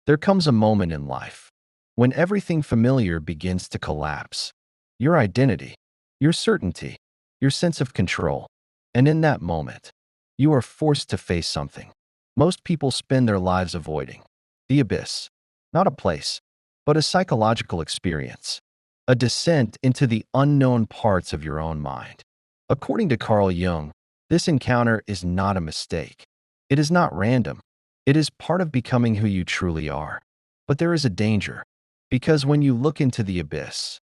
There comes a moment in life when everything familiar begins to collapse. Your identity, your certainty, your sense of control. And in that moment, you are forced to face something most people spend their lives avoiding: the abyss. Not a place, but a psychological experience, a descent into the unknown parts of your own mind. According to Carl Jung, this encounter is not a mistake. It is not random. It is part of becoming who you truly are. But there is a danger, because when you look into the abyss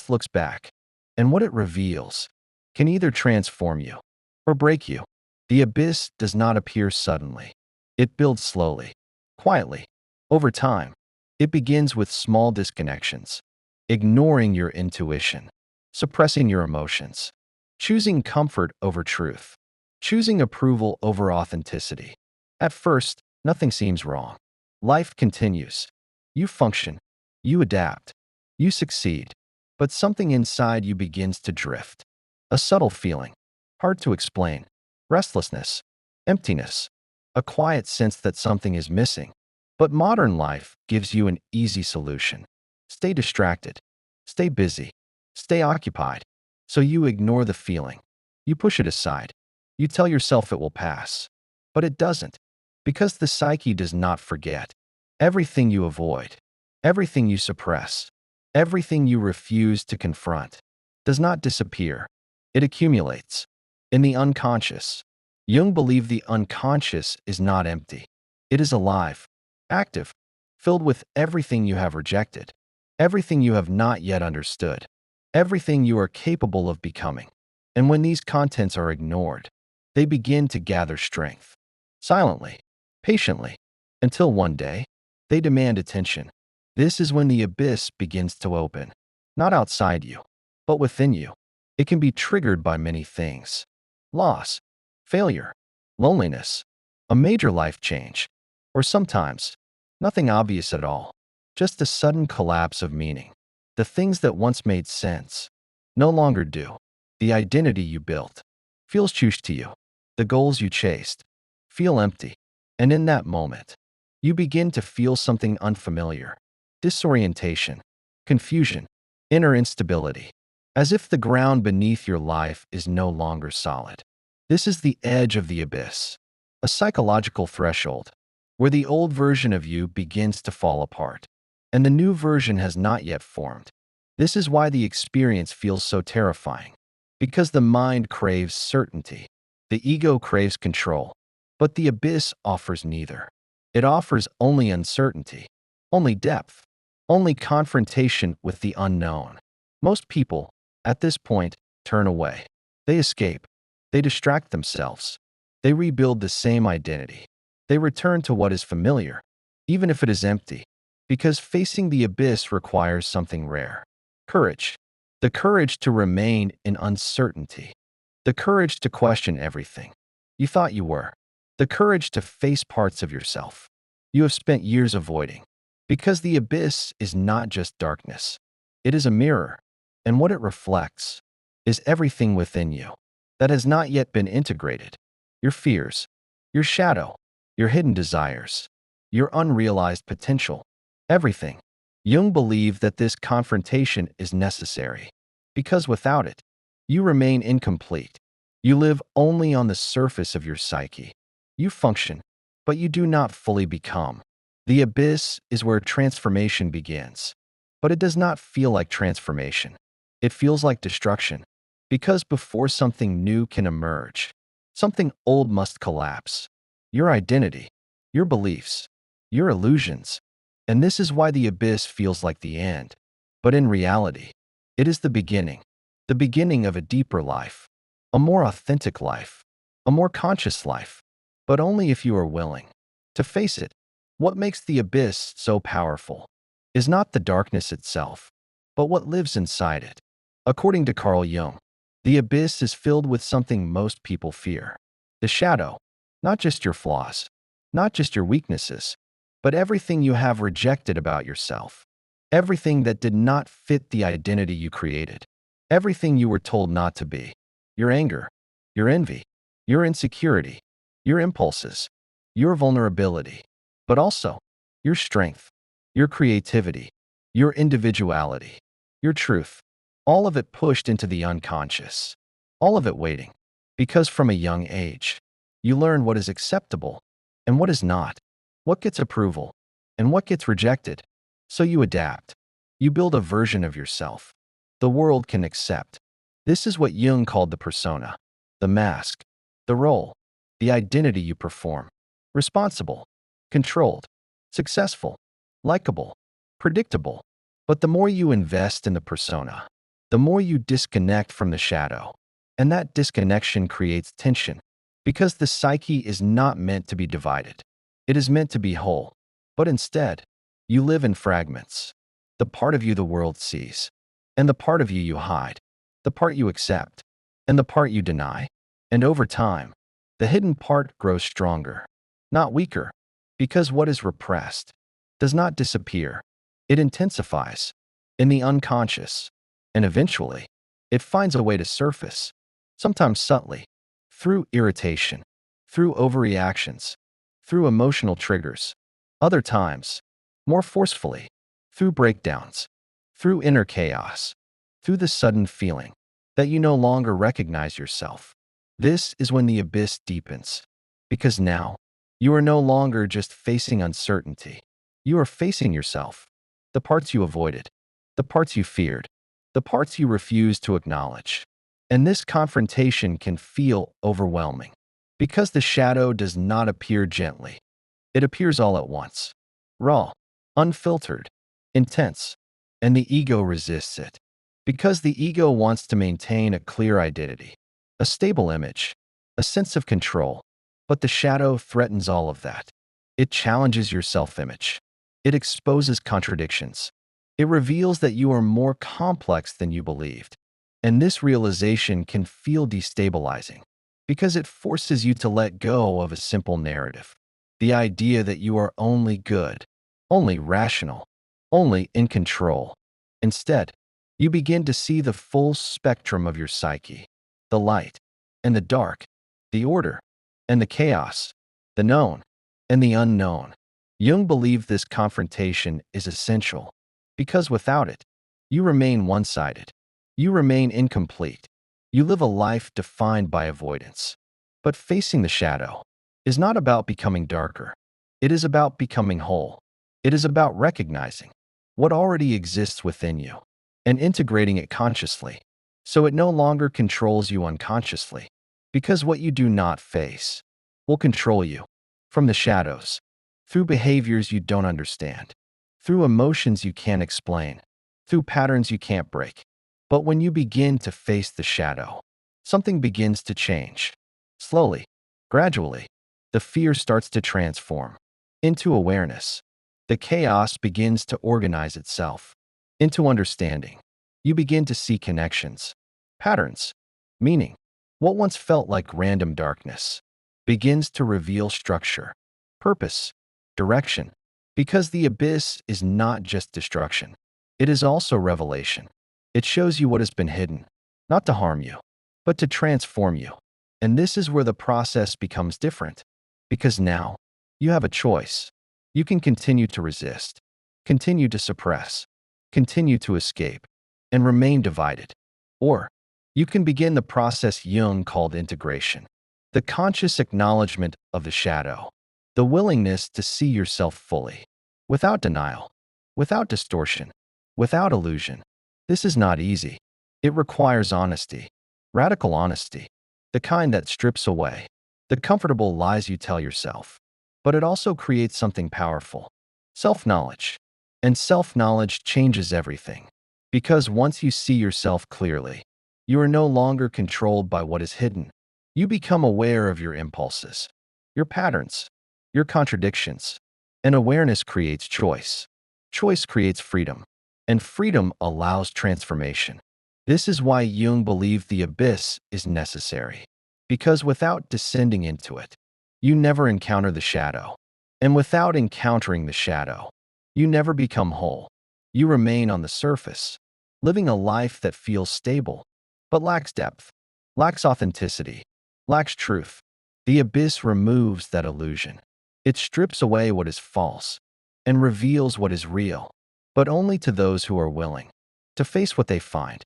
looks back, and what it reveals can either transform you or break you. The abyss does not appear suddenly. It builds slowly, quietly, over time. It begins with small disconnections, ignoring your intuition, suppressing your emotions, choosing comfort over truth, choosing approval over authenticity. At first, nothing seems wrong. Life continues. You function. You adapt. You succeed. But something inside you begins to drift. A subtle feeling, hard to explain. Restlessness, emptiness, a quiet sense that something is missing. But modern life gives you an easy solution. Stay distracted. Stay busy. Stay occupied. So you ignore the feeling. You push it aside. You tell yourself it will pass. But it doesn't. Because the psyche does not forget. Everything you avoid, everything you suppress, everything you refuse to confront does not disappear. It accumulates. In the unconscious, Jung believed the unconscious is not empty. It is alive, active, filled with everything you have rejected, everything you have not yet understood, everything you are capable of becoming. And when these contents are ignored, they begin to gather strength, silently, patiently, until one day, they demand attention. This is when the abyss begins to open, not outside you, but within you. It can be triggered by many things: loss, failure, loneliness, a major life change, or sometimes nothing obvious at all, just a sudden collapse of meaning. The things that once made sense no longer do. The identity you built feels chushed to you. The goals you chased feel empty. And in that moment, you begin to feel something unfamiliar: disorientation, confusion, inner instability, as if the ground beneath your life is no longer solid. This is the edge of the abyss, a psychological threshold where the old version of you begins to fall apart, and the new version has not yet formed. This is why the experience feels so terrifying, because the mind craves certainty, the ego craves control, but the abyss offers neither. It offers only uncertainty, only depth, only confrontation with the unknown. Most people, at this point, turn away. They escape. They distract themselves. They rebuild the same identity. They return to what is familiar, even if it is empty, because facing the abyss requires something rare: courage. The courage to remain in uncertainty. The courage to question everything you thought you were. The courage to face parts of yourself you have spent years avoiding. Because the abyss is not just darkness. It is a mirror, and what it reflects is everything within you that has not yet been integrated: your fears, your shadow, your hidden desires, your unrealized potential, everything. Jung believed that this confrontation is necessary, because without it, you remain incomplete. You live only on the surface of your psyche. You function, but you do not fully become. The abyss is where transformation begins. But it does not feel like transformation. It feels like destruction, because before something new can emerge, something old must collapse: your identity, your beliefs, your illusions. And this is why the abyss feels like the end. But in reality, it is the beginning of a deeper life, a more authentic life, a more conscious life. But only if you are willing to face it. What makes the abyss so powerful is not the darkness itself, but what lives inside it. According to Carl Jung, the abyss is filled with something most people fear: the shadow. Not just your flaws, not just your weaknesses, but everything you have rejected about yourself. Everything that did not fit the identity you created. Everything you were told not to be. Your anger, your envy, your insecurity, your impulses, your vulnerability. But also, your strength, your creativity, your individuality, your truth. All of it pushed into the unconscious. All of it waiting. Because from a young age, you learn what is acceptable and what is not, what gets approval and what gets rejected. So you adapt. You build a version of yourself the world can accept. This is what Jung called the persona, the mask, the role, the identity you perform. Responsible, controlled, successful, likable, predictable. But the more you invest in the persona, the more you disconnect from the shadow. And that disconnection creates tension because the psyche is not meant to be divided. It is meant to be whole. But instead, you live in fragments. The part of you the world sees, and the part of you you hide, the part you accept, and the part you deny. And over time, the hidden part grows stronger, not weaker, because what is repressed does not disappear. It intensifies in the unconscious, and eventually, it finds a way to surface, sometimes subtly, through irritation, through overreactions, through emotional triggers. Other times, more forcefully, through breakdowns, through inner chaos, through the sudden feeling that you no longer recognize yourself. This is when the abyss deepens, because now you are no longer just facing uncertainty. You are facing yourself, the parts you avoided, the parts you feared, the parts you refused to acknowledge. And this confrontation can feel overwhelming because the shadow does not appear gently. It appears all at once, raw, unfiltered, intense, and the ego resists it because the ego wants to maintain a clear identity, a stable image, a sense of control. But the shadow threatens all of that. It challenges your self-image. It exposes contradictions. It reveals that you are more complex than you believed. And this realization can feel destabilizing because it forces you to let go of a simple narrative. The idea that you are only good, only rational, only in control. Instead, you begin to see the full spectrum of your psyche, the light and the dark, the order and the chaos, the known and the unknown. Jung believed this confrontation is essential because without it, you remain one-sided. You remain incomplete. You live a life defined by avoidance. But facing the shadow is not about becoming darker. It is about becoming whole. It is about recognizing what already exists within you and integrating it consciously so it no longer controls you unconsciously. Because what you do not face will control you from the shadows, through behaviors you don't understand, through emotions you can't explain, through patterns you can't break. But when you begin to face the shadow, something begins to change. Slowly, gradually, the fear starts to transform into awareness. The chaos begins to organize itself into understanding. You begin to see connections, patterns, meaning. What once felt like random darkness begins to reveal structure, purpose, direction. Because the abyss is not just destruction, it is also revelation. It shows you what has been hidden, not to harm you, but to transform you. And this is where the process becomes different, because now you have a choice. You can continue to resist, continue to suppress, continue to escape, and remain divided. Or you can begin the process Jung called integration, the conscious acknowledgement of the shadow, the willingness to see yourself fully, without denial, without distortion, without illusion. This is not easy. It requires honesty, radical honesty, the kind that strips away the comfortable lies you tell yourself. But it also creates something powerful, self-knowledge. And self-knowledge changes everything. Because once you see yourself clearly, you are no longer controlled by what is hidden. You become aware of your impulses, your patterns, your contradictions. And awareness creates choice. Choice creates freedom. And freedom allows transformation. This is why Jung believed the abyss is necessary. Because without descending into it, you never encounter the shadow. And without encountering the shadow, you never become whole. You remain on the surface, living a life that feels stable, but lacks depth, lacks authenticity, lacks truth. The abyss removes that illusion. It strips away what is false, and reveals what is real, but only to those who are willing to face what they find.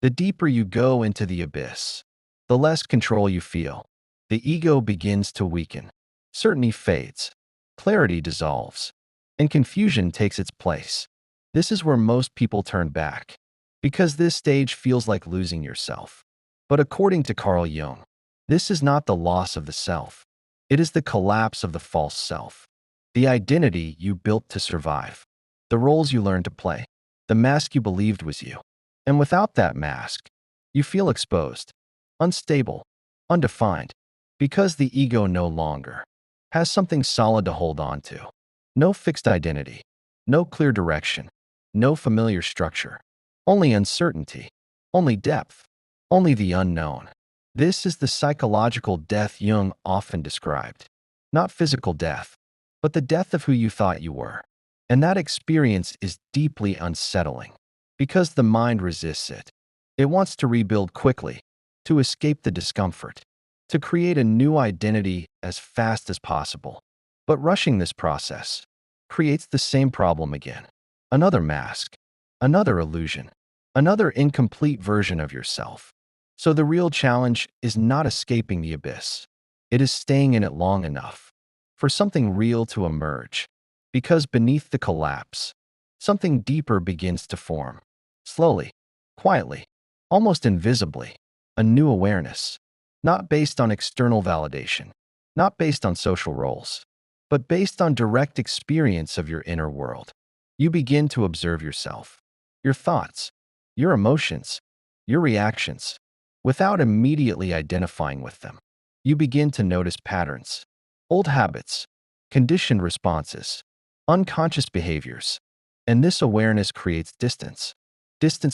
The deeper you go into the abyss, the less control you feel. The ego begins to weaken. Certainty fades. Clarity dissolves. And confusion takes its place. This is where most people turn back, because this stage feels like losing yourself. But according to Carl Jung, this is not the loss of the self. It is the collapse of the false self. The identity you built to survive. The roles you learned to play. The mask you believed was you. And without that mask, you feel exposed, unstable, undefined, because the ego no longer has something solid to hold on to. No fixed identity, no clear direction, no familiar structure, only uncertainty, only depth, only the unknown. This is the psychological death Jung often described. Not physical death, but the death of who you thought you were. And that experience is deeply unsettling, because the mind resists it. It wants to rebuild quickly, to escape the discomfort, to create a new identity as fast as possible. But rushing this process creates the same problem again. Another mask, another illusion, another incomplete version of yourself. So the real challenge is not escaping the abyss. It is staying in it long enough for something real to emerge. Because beneath the collapse, something deeper begins to form. Slowly, quietly, almost invisibly. A new awareness, not based on external validation, not based on social roles, but based on direct experience of your inner world. You begin to observe yourself, your thoughts, your emotions, your reactions, without immediately identifying with them. You begin to notice patterns, old habits, conditioned responses, unconscious behaviors, and this awareness creates distance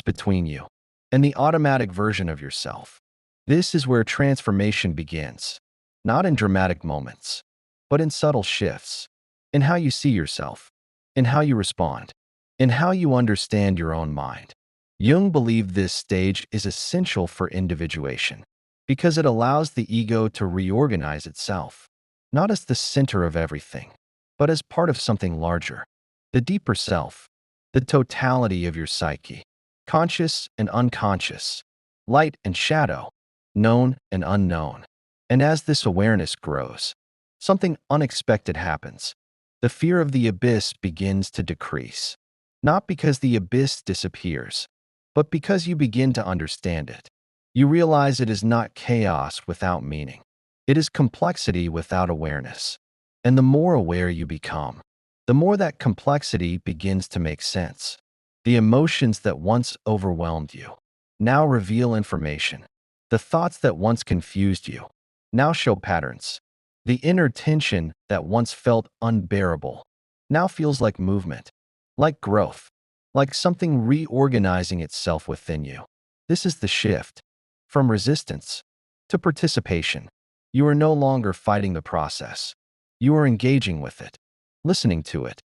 between you and the automatic version of yourself. This is where transformation begins, not in dramatic moments, but in subtle shifts, in how you see yourself, in how you respond, in how you understand your own mind. Jung believed this stage is essential for individuation because it allows the ego to reorganize itself, not as the center of everything, but as part of something larger, the deeper self, the totality of your psyche, conscious and unconscious, light and shadow, known and unknown. And as this awareness grows, something unexpected happens. The fear of the abyss begins to decrease, not because the abyss disappears, but because you begin to understand it. You realize it is not chaos without meaning. It is complexity without awareness. And the more aware you become, the more that complexity begins to make sense. The emotions that once overwhelmed you now reveal information. The thoughts that once confused you now show patterns. The inner tension that once felt unbearable now feels like movement, like growth, like something reorganizing itself within you. This is the shift from resistance to participation. You are no longer fighting the process. You are engaging with it, listening to it,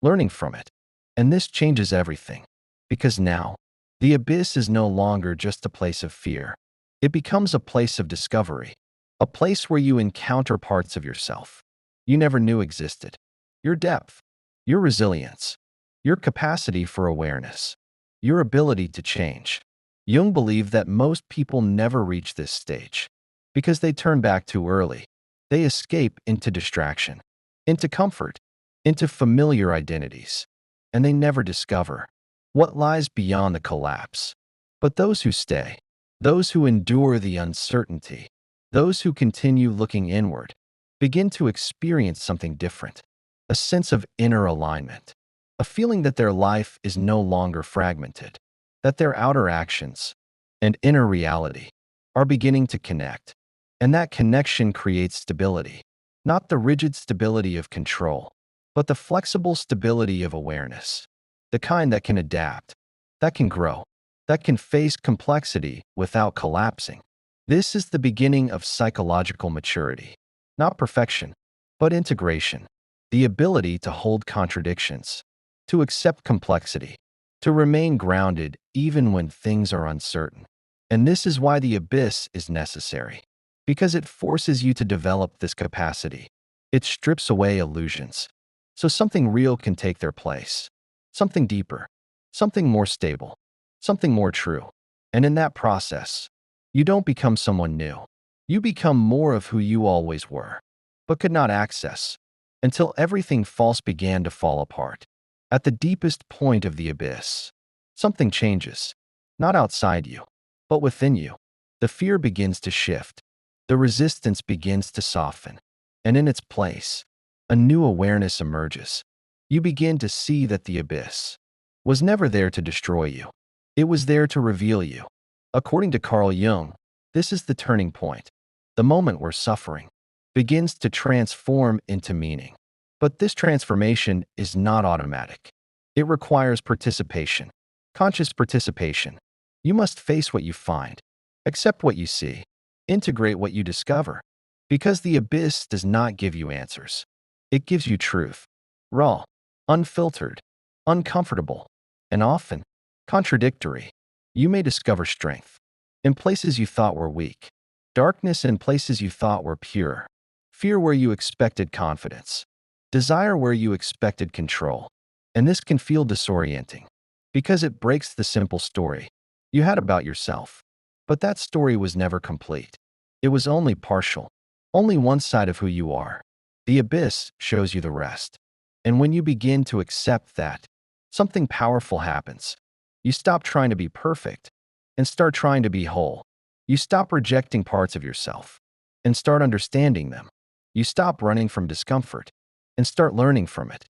learning from it. And this changes everything, because now the abyss is no longer just a place of fear. It becomes a place of discovery, a place where you encounter parts of yourself you never knew existed. Your depth, your resilience, your capacity for awareness, your ability to change. Jung believed that most people never reach this stage because they turn back too early. They escape into distraction, into comfort, into familiar identities, and they never discover what lies beyond the collapse. But those who stay, those who endure the uncertainty, those who continue looking inward, begin to experience something different, a sense of inner alignment, a feeling that their life is no longer fragmented, that their outer actions and inner reality are beginning to connect. And that connection creates stability, not the rigid stability of control, but the flexible stability of awareness, the kind that can adapt, that can grow, that can face complexity without collapsing. This is the beginning of psychological maturity, not perfection, but integration, the ability to hold contradictions, to accept complexity, to remain grounded even when things are uncertain. And this is why the abyss is necessary, because it forces you to develop this capacity. It strips away illusions. so something real can take their place. Something deeper, something more stable, something more true. And in that process, you don't become someone new. You become more of who you always were, but could not access, until everything false began to fall apart. At the deepest point of the abyss, something changes, not outside you, but within you. The fear begins to shift, the resistance begins to soften, and in its place, a new awareness emerges. You begin to see that the abyss was never there to destroy you. It was there to reveal you. According to Carl Jung, this is the turning point, the moment where suffering begins to transform into meaning. But this transformation is not automatic. It requires participation, conscious participation. You must face what you find, accept what you see, integrate what you discover, because the abyss does not give you answers. It gives you truth, raw, unfiltered, uncomfortable, and often contradictory. You may discover strength in places you thought were weak, darkness in places you thought were pure, fear where you expected confidence, desire where you expected control. And this can feel disorienting because it breaks the simple story you had about yourself. But that story was never complete. It was only partial, only one side of who you are. The abyss shows you the rest. And when you begin to accept that, something powerful happens. You stop trying to be perfect and start trying to be whole. You stop rejecting parts of yourself and start understanding them. You stop running from discomfort and start learning from it.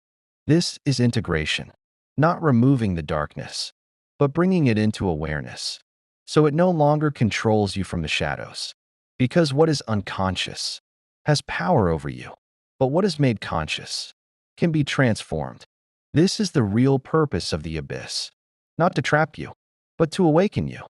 This is integration, not removing the darkness, but bringing it into awareness, so it no longer controls you from the shadows. Because what is unconscious has power over you, but what is made conscious can be transformed. This is the real purpose of the abyss, not to trap you, but to awaken you,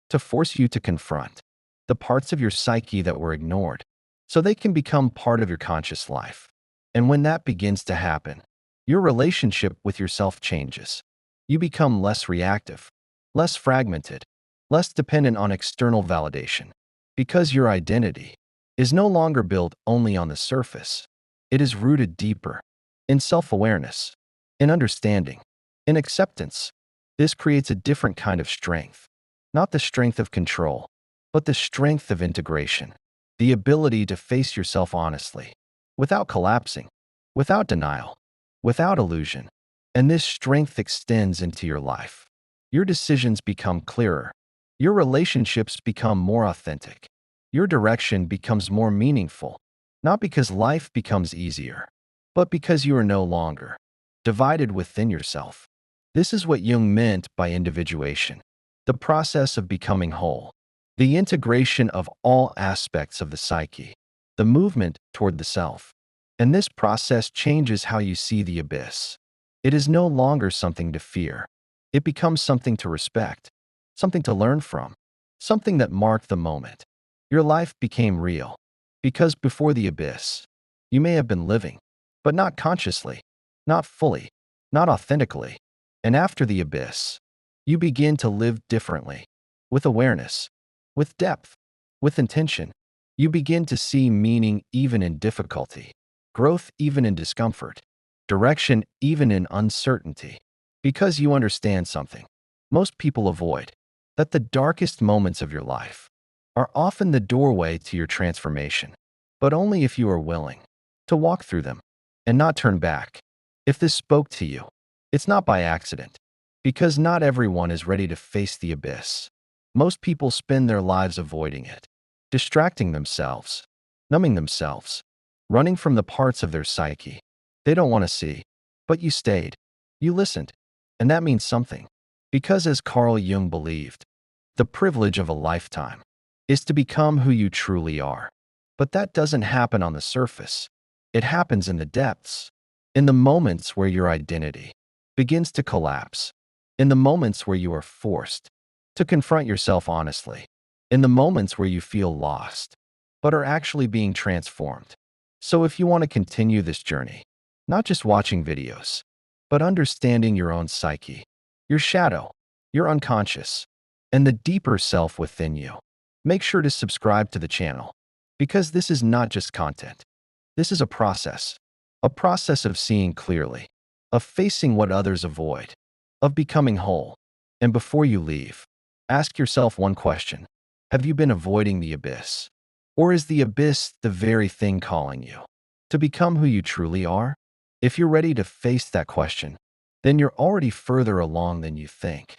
to force you to confront the parts of your psyche that were ignored, so they can become part of your conscious life. And when that begins to happen, your relationship with yourself changes. You become less reactive, less fragmented, less dependent on external validation, because your identity is no longer built only on the surface. It is rooted deeper in self-awareness, in understanding, in acceptance. This creates a different kind of strength, not the strength of control, but the strength of integration, the ability to face yourself honestly, without collapsing, without denial, without illusion. And this strength extends into your life. Your decisions become clearer. Your relationships become more authentic. Your direction becomes more meaningful, not because life becomes easier, but because you are no longer divided within yourself. This is what Jung meant by individuation, the process of becoming whole, the integration of all aspects of the psyche, the movement toward the self. And this process changes how you see the abyss. It is no longer something to fear. It becomes something to respect, something to learn from, something that marked the moment. Your life became real, because before the abyss, you may have been living, but not consciously, not fully, not authentically. And after the abyss, you begin to live differently, with awareness, with depth, with intention. You begin to see meaning even in difficulty, growth even in discomfort, direction even in uncertainty, because you understand something most people avoid, that the darkest moments of your life are often the doorway to your transformation, but only if you are willing to walk through them and not turn back. If this spoke to you, it's not by accident, because not everyone is ready to face the abyss. Most people spend their lives avoiding it, distracting themselves, numbing themselves, running from the parts of their psyche they don't want to see. But you stayed, you listened, and that means something. Because as Carl Jung believed, the privilege of a lifetime is to become who you truly are. But that doesn't happen on the surface. It happens in the depths, in the moments where your identity begins to collapse, in the moments where you are forced to confront yourself honestly, in the moments where you feel lost, but are actually being transformed. So if you want to continue this journey, not just watching videos, but understanding your own psyche, your shadow, your unconscious, and the deeper self within you, make sure to subscribe to the channel, because this is not just content. This is a process, a process of seeing clearly, of facing what others avoid, of becoming whole. And before you leave, ask yourself one question. Have you been avoiding the abyss? Or is the abyss the very thing calling you to become who you truly are? If you're ready to face that question, then you're already further along than you think.